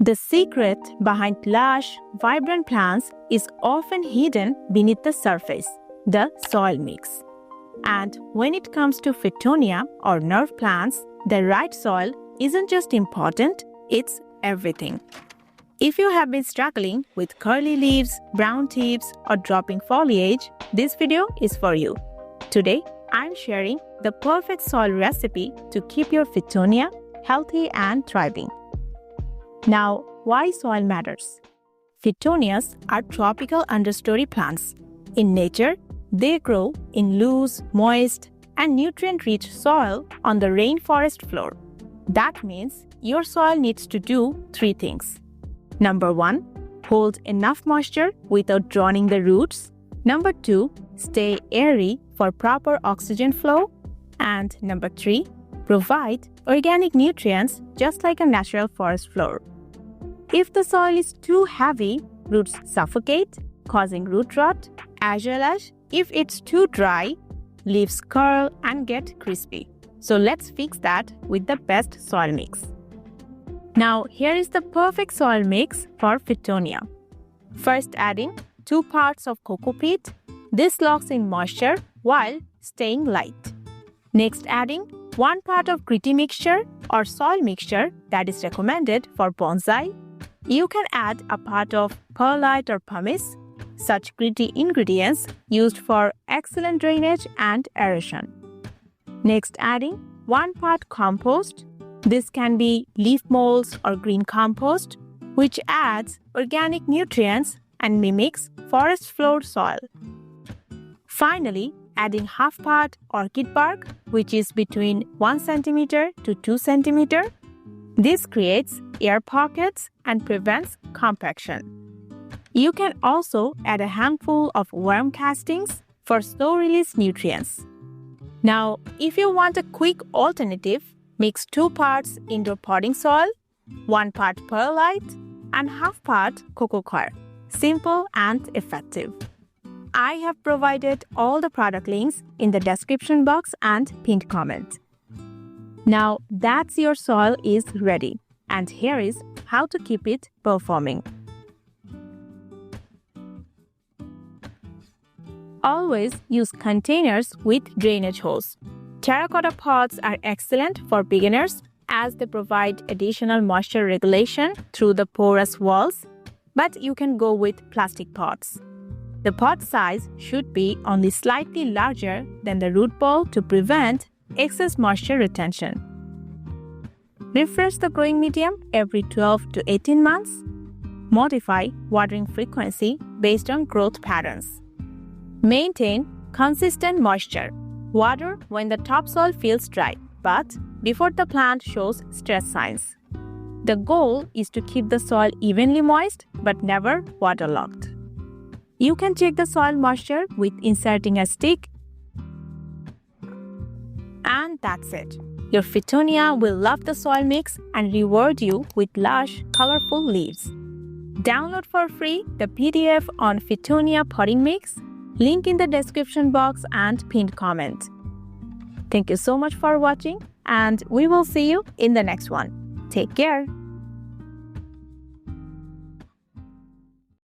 The secret behind lush, vibrant plants is often hidden beneath the surface, the soil mix. And when it comes to Fittonia or nerve plants, the right soil isn't just important, it's everything. If you have been struggling with curly leaves, brown tips, or dropping foliage, this video is for you. Today, I'm sharing the perfect soil recipe to keep your Fittonia healthy and thriving. Now, why soil matters? Fittonias are tropical understory plants. In nature, they grow in loose, moist, and nutrient-rich soil on the rainforest floor. That means your soil needs to do 3 things. Number 1, hold enough moisture without drowning the roots. Number 2, stay airy for proper oxygen flow. And number 3, provide organic nutrients just like a natural forest floor. If the soil is too heavy, roots suffocate, causing root rot, as well as if it's too dry, leaves curl and get crispy. So let's fix that with the best soil mix. Now here is the perfect soil mix for Fittonia. First, adding 2 parts of coco peat. This locks in moisture while staying light. Next, adding 1 part of gritty mixture or soil mixture that is recommended for bonsai. You can add a part of perlite or pumice. Such gritty ingredients used for excellent drainage and aeration. Next, adding 1 part compost. This can be leaf molds or green compost, which adds organic nutrients and mimics forest floor soil. Finally, adding half part orchid bark, which is between 1 cm to 2 cm. This creates air pockets and prevents compaction. You can also add a handful of worm castings for slow-release nutrients. Now, if you want a quick alternative, mix 2 parts indoor potting soil, 1 part perlite, and half part coco coir. Simple and effective. I have provided all the product links in the description box and pinned comment. Now that's your soil is ready, and here is how to keep it performing. Always use containers with drainage holes. Terracotta pots are excellent for beginners as they provide additional moisture regulation through the porous walls, but you can go with plastic pots. The pot size should be only slightly larger than the root ball to prevent excess moisture retention. Refresh the growing medium every 12 to 18 months. Modify watering frequency based on growth patterns. Maintain consistent moisture. Water when the topsoil feels dry, but before the plant shows stress signs. The goal is to keep the soil evenly moist but never waterlogged. You can check the soil moisture with inserting a stick. And that's it. Your Fittonia will love the soil mix and reward you with lush, colorful leaves. Download for free the PDF on Fittonia potting mix. Link in the description box and pinned comment. Thank you so much for watching, and we will see you in the next one. Take care.